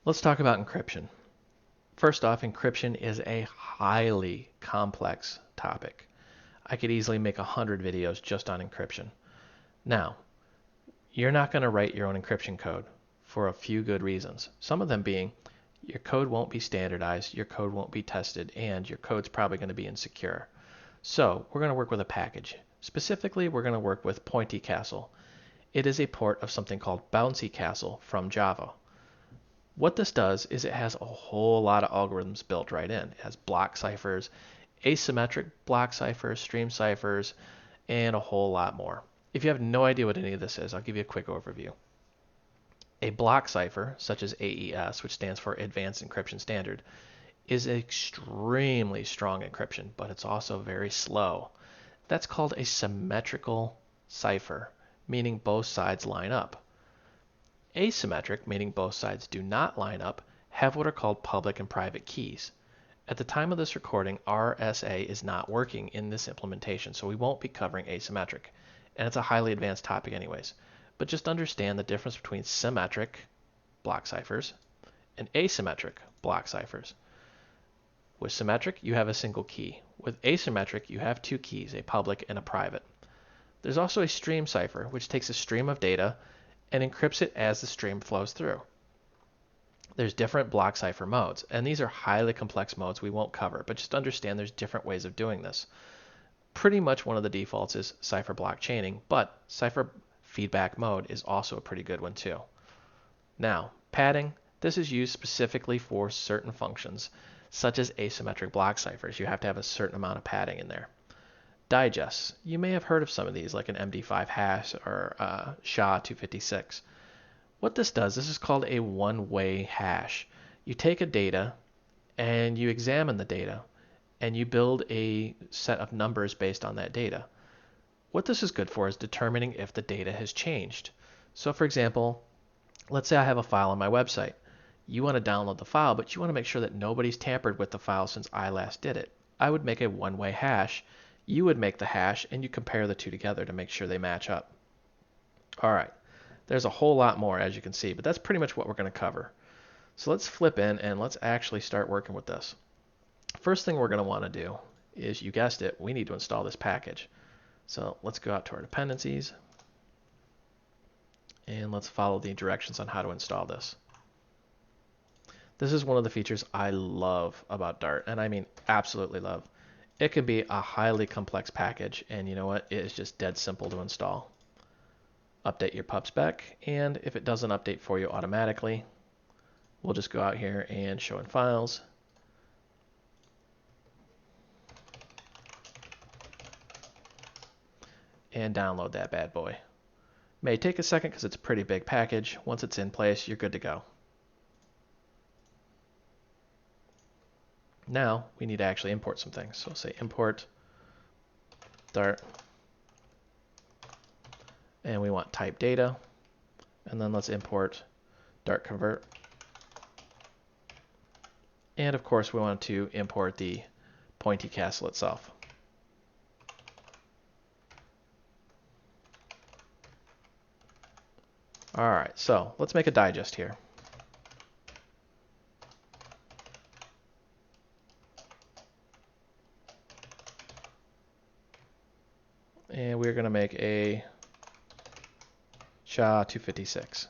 Let's talk about encryption. First off, encryption is a highly complex topic. I could easily make 100 videos just on encryption. Now, you're not going to write your own encryption code for a few good reasons. Some of them being your code won't be standardized, your code won't be tested, and your code's probably going to be insecure. So we're going to work with a package. Specifically, we're going to work with Pointy Castle. It is a port of something called Bouncy Castle from Java. What this does is it has a whole lot of algorithms built right in. It has block ciphers, asymmetric block ciphers, stream ciphers, and a whole lot more. If you have no idea what any of this is, I'll give you a quick overview. A block cipher, such as AES, which stands for Advanced Encryption Standard, is extremely strong encryption, but it's also very slow. That's called a symmetrical cipher, meaning both sides line up. Asymmetric, meaning both sides do not line up, have what are called public and private keys. At the time of this recording, RSA is not working in this implementation, so we won't be covering asymmetric. And it's a highly advanced topic anyways. But just understand the difference between symmetric block ciphers and asymmetric block ciphers. With symmetric, you have a single key. With asymmetric, you have two keys, a public and a private. There's also a stream cipher, which takes a stream of data and encrypts it as the stream flows through. There's different block cipher modes, and these are highly complex modes we won't cover, but just understand there's different ways of doing this. Pretty much one of the defaults is cipher block chaining, but cipher feedback mode is also a pretty good one too. Now, padding, this is used specifically for certain functions, such as asymmetric block ciphers. You have to have a certain amount of padding in there. Digests, you may have heard of some of these, like an MD5 hash or SHA-256. What this does, this is called a one-way hash. You take a data and you examine the data and you build a set of numbers based on that data. What this is good for is determining if the data has changed. So for example, let's say I have a file on my website. You want to download the file, but you want to make sure that nobody's tampered with the file since I last did it. I would make a one-way hash. You would make the hash, and you compare the two together to make sure they match up. All right, there's a whole lot more, as you can see, but that's pretty much what we're going to cover. So let's flip in, and let's actually start working with this. First thing we're going to want to do is, you guessed it, we need to install this package. So let's go out to our dependencies, and let's follow the directions on how to install this. This is one of the features I love about Dart, and I mean absolutely love. It can be a highly complex package, and you know what? It is just dead simple to install. Update your pub spec, and if it doesn't update for you automatically, we'll just go out here and show in files. And download that bad boy. May take a second because it's a pretty big package. Once it's in place, you're good to go. Now we need to actually import some things. So say import Dart, and we want type data, and then let's import Dart convert. And of course we want to import the Pointy Castle itself. All right, so let's make a digest here. And we're going to make a SHA-256.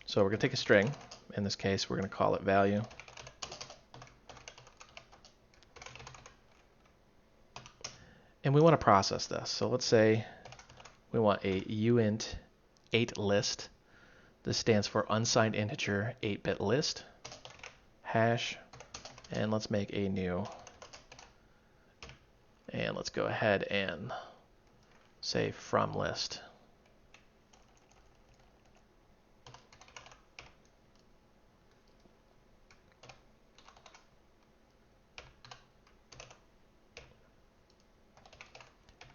So we're going to take a string. In this case, we're going to call it value. And we want to process this. So let's say we want a uint 8 list. This stands for unsigned integer 8-bit list hash. And let's make a new. And let's go ahead and say from list.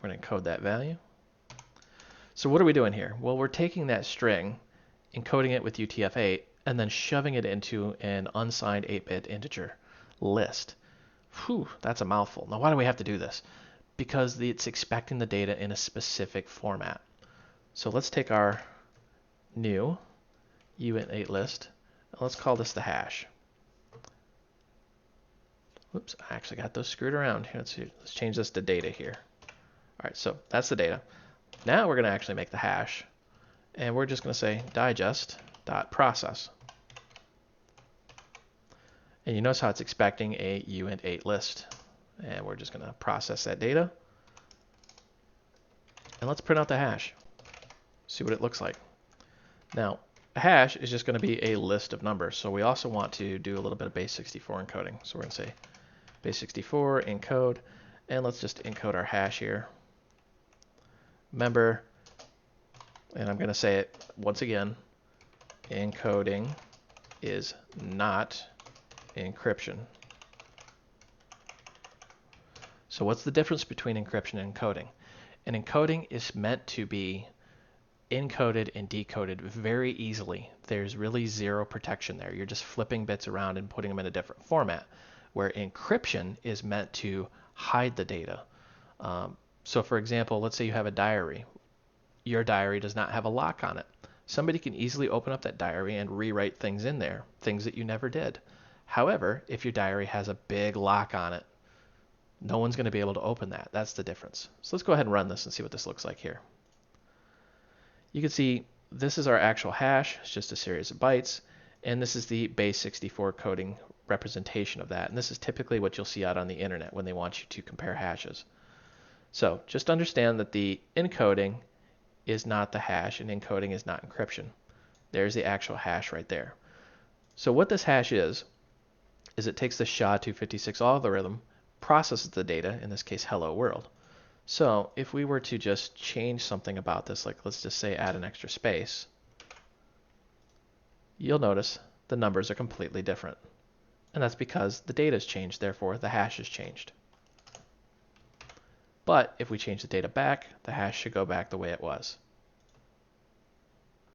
We're going to encode that value. So what are we doing here? Well, we're taking that string, encoding it with UTF-8, and then shoving it into an unsigned 8-bit integer list. Whew, that's a mouthful. Now, why do we have to do this? Because it's expecting the data in a specific format. So let's take our new uint8 list. And let's call this the hash. Whoops, I actually got those screwed around. Here, let's change this to data here. All right, so that's the data. Now we're going to actually make the hash, and we're just going to say digest.process. And you notice how it's expecting a uint8 list. And we're just going to process that data. And let's print out the hash. See what it looks like. Now, a hash is just going to be a list of numbers. So we also want to do a little bit of base64 encoding. So we're going to say base64 encode, and let's just encode our hash here. Remember, and I'm going to say it once again, encoding is not encryption. So what's the difference between encryption and encoding? And encoding is meant to be encoded and decoded very easily. There's really zero protection there. You're just flipping bits around and putting them in a different format, where encryption is meant to hide the data. So for example, let's say you have a diary. Your diary does not have a lock on it. Somebody can easily open up that diary and rewrite things in there, things that you never did. However, if your diary has a big lock on it, no one's going to be able to open that. That's the difference. So let's go ahead and run this and see what this looks like here. You can see this is our actual hash. It's just a series of bytes. And this is the base64 coding representation of that. And this is typically what you'll see out on the internet when they want you to compare hashes. So just understand that the encoding is not the hash and encoding is not encryption. There's the actual hash right there. So what this hash is it takes the SHA-256 algorithm, processes the data, in this case hello world. So if we were to just change something about this, like let's just say add an extra space, you'll notice the numbers are completely different. And that's because the data has changed, therefore the hash has changed. But if we change the data back, the hash should go back the way it was.